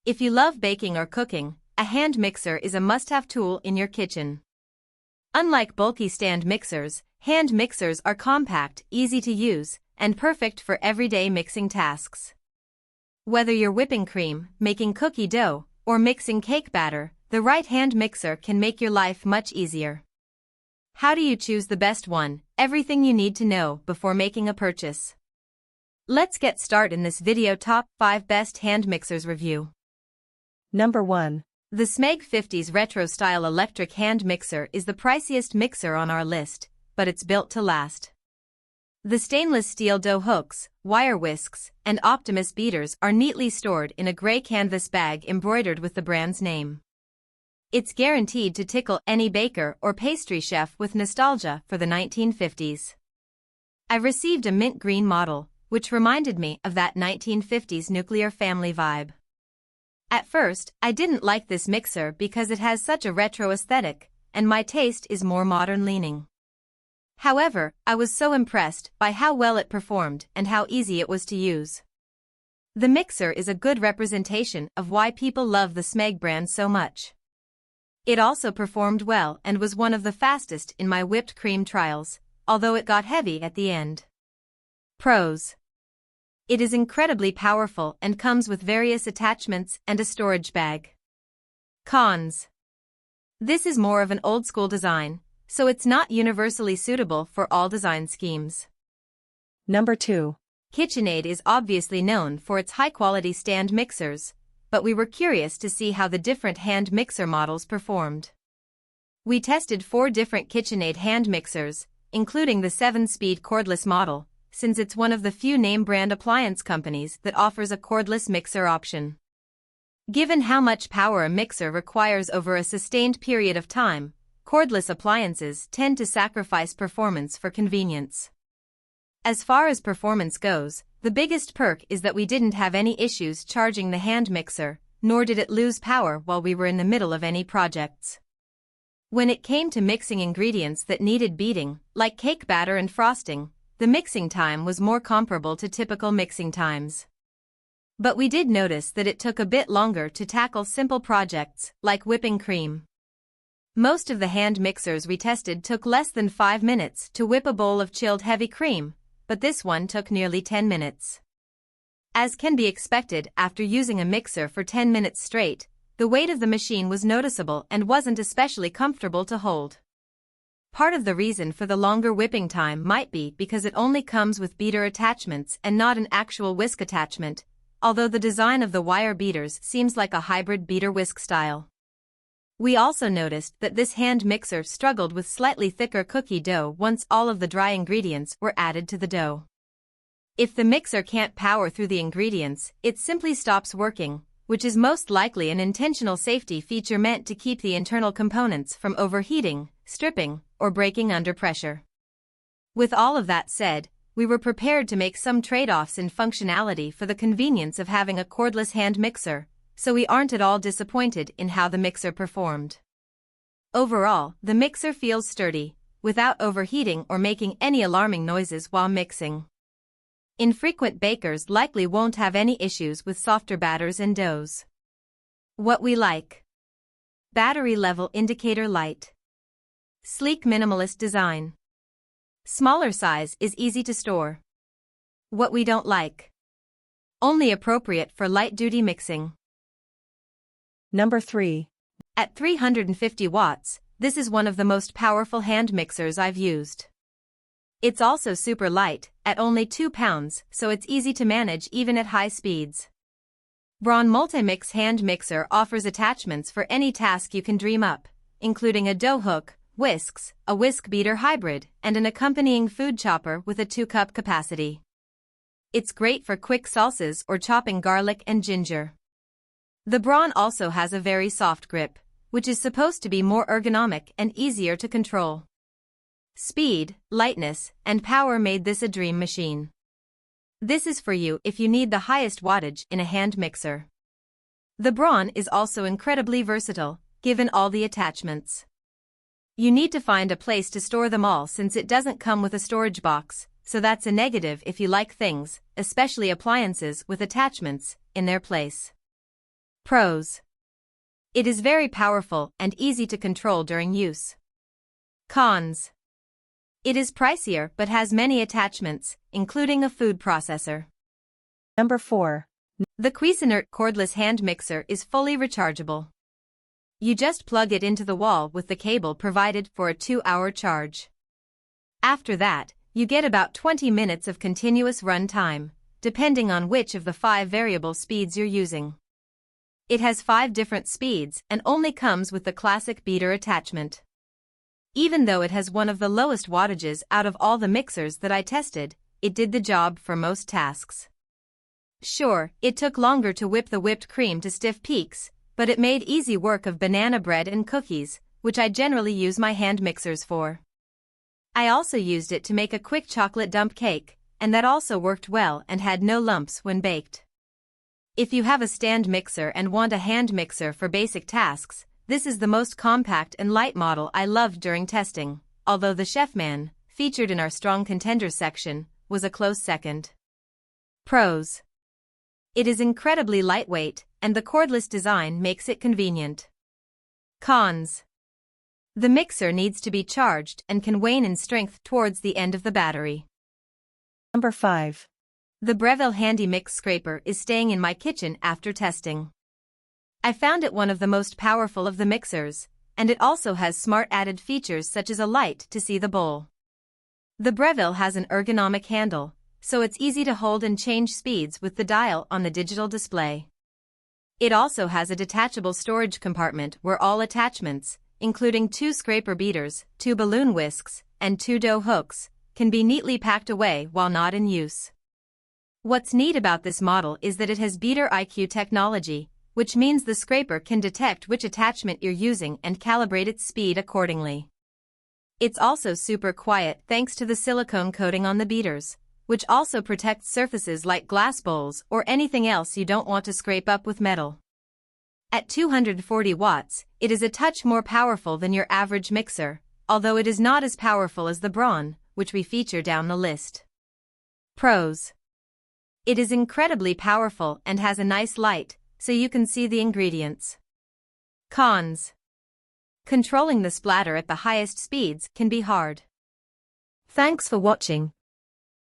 If you love baking or cooking, a hand mixer is a must-have tool in your kitchen. Unlike bulky stand mixers, hand mixers are compact, easy to use, and perfect for everyday mixing tasks. Whether you're whipping cream, making cookie dough, or mixing cake batter, the right hand mixer can make your life much easier. How do you choose the best one? Everything you need to know before making a purchase. Let's get started in this video. Top 5 Best Hand Mixers Review. Number 1. The Smeg 50s retro-style electric hand mixer is the priciest mixer on our list, but it's built to last. The stainless steel dough hooks, wire whisks, and Optimus beaters are neatly stored in a gray canvas bag embroidered with the brand's name. It's guaranteed to tickle any baker or pastry chef with nostalgia for the 1950s. I received a mint green model, which reminded me of that 1950s nuclear family vibe. At first, I didn't like this mixer because it has such a retro aesthetic, and my taste is more modern leaning. However, I was so impressed by how well it performed and how easy it was to use. The mixer is a good representation of why people love the Smeg brand so much. It also performed well and was one of the fastest in my whipped cream trials, although it got heavy at the end. Pros. It is incredibly powerful and comes with various attachments and a storage bag. Cons. This is more of an old-school design, so it's not universally suitable for all design schemes. Number 2. KitchenAid is obviously known for its high-quality stand mixers, but we were curious to see how the different hand mixer models performed. We tested 4 different KitchenAid hand mixers, including the 7-speed cordless model, since it's one of the few name-brand appliance companies that offers a cordless mixer option. Given how much power a mixer requires over a sustained period of time, cordless appliances tend to sacrifice performance for convenience. As far as performance goes, the biggest perk is that we didn't have any issues charging the hand mixer, nor did it lose power while we were in the middle of any projects. When it came to mixing ingredients that needed beating, like cake batter and frosting, the mixing time was more comparable to typical mixing times. But we did notice that it took a bit longer to tackle simple projects, like whipping cream. Most of the hand mixers we tested took less than 5 minutes to whip a bowl of chilled heavy cream, but this one took nearly 10 minutes. As can be expected after using a mixer for 10 minutes straight, the weight of the machine was noticeable and wasn't especially comfortable to hold. Part of the reason for the longer whipping time might be because it only comes with beater attachments and not an actual whisk attachment, although the design of the wire beaters seems like a hybrid beater-whisk style. We also noticed that this hand mixer struggled with slightly thicker cookie dough once all of the dry ingredients were added to the dough. If the mixer can't power through the ingredients, it simply stops working, which is most likely an intentional safety feature meant to keep the internal components from overheating, stripping, or breaking under pressure. With all of that said, we were prepared to make some trade-offs in functionality for the convenience of having a cordless hand mixer, so we aren't at all disappointed in how the mixer performed. Overall, the mixer feels sturdy, without overheating or making any alarming noises while mixing. Infrequent bakers likely won't have any issues with softer batters and doughs. What we like. Battery level indicator light. Sleek minimalist design. Smaller size is easy to store. What we don't like. Only appropriate for light-duty mixing. Number 3. At 350 watts, this is one of the most powerful hand mixers I've used. It's also super light, at only 2 pounds, so it's easy to manage even at high speeds. Braun MultiMix hand mixer offers attachments for any task you can dream up, including a dough hook, whisks, a whisk beater hybrid, and an accompanying food chopper with a 2-cup capacity. It's great for quick salsas or chopping garlic and ginger. The Braun also has a very soft grip, which is supposed to be more ergonomic and easier to control. Speed, lightness, and power made this a dream machine. This is for you if you need the highest wattage in a hand mixer. The Braun is also incredibly versatile, given all the attachments. You need to find a place to store them all since it doesn't come with a storage box, so that's a negative if you like things, especially appliances with attachments, in their place. Pros. It is very powerful and easy to control during use. Cons. It is pricier but has many attachments, including a food processor. Number 4. The Cuisinart cordless hand mixer is fully rechargeable. You just plug it into the wall with the cable provided for a 2-hour charge. After that, you get about 20 minutes of continuous run time, depending on which of the 5 variable speeds you're using. It has 5 different speeds and only comes with the classic beater attachment. Even though it has one of the lowest wattages out of all the mixers that I tested, it did the job for most tasks. Sure, it took longer to whip the whipped cream to stiff peaks, but it made easy work of banana bread and cookies, which I generally use my hand mixers for. I also used it to make a quick chocolate dump cake, and that also worked well and had no lumps when baked. If you have a stand mixer and want a hand mixer for basic tasks, this is the most compact and light model I loved during testing, although the Chefman, featured in our strong contenders section, was a close second. Pros. It is incredibly lightweight, and the cordless design makes it convenient. Cons. The mixer needs to be charged and can wane in strength towards the end of the battery. Number 5. The Breville Handy Mix Scraper is staying in my kitchen after testing. I found it one of the most powerful of the mixers, and it also has smart added features such as a light to see the bowl. The Breville has an ergonomic handle, so it's easy to hold and change speeds with the dial on the digital display. It also has a detachable storage compartment where all attachments, including 2 scraper beaters, 2 balloon whisks, and 2 dough hooks, can be neatly packed away while not in use. What's neat about this model is that it has beater IQ technology, which means the scraper can detect which attachment you're using and calibrate its speed accordingly. It's also super quiet thanks to the silicone coating on the beaters, which also protects surfaces like glass bowls or anything else you don't want to scrape up with metal. At 240 watts, it is a touch more powerful than your average mixer, although it is not as powerful as the Braun, which we feature down the list. Pros. It is incredibly powerful and has a nice light, so you can see the ingredients. Cons. Controlling the splatter at the highest speeds can be hard. Thanks for watching.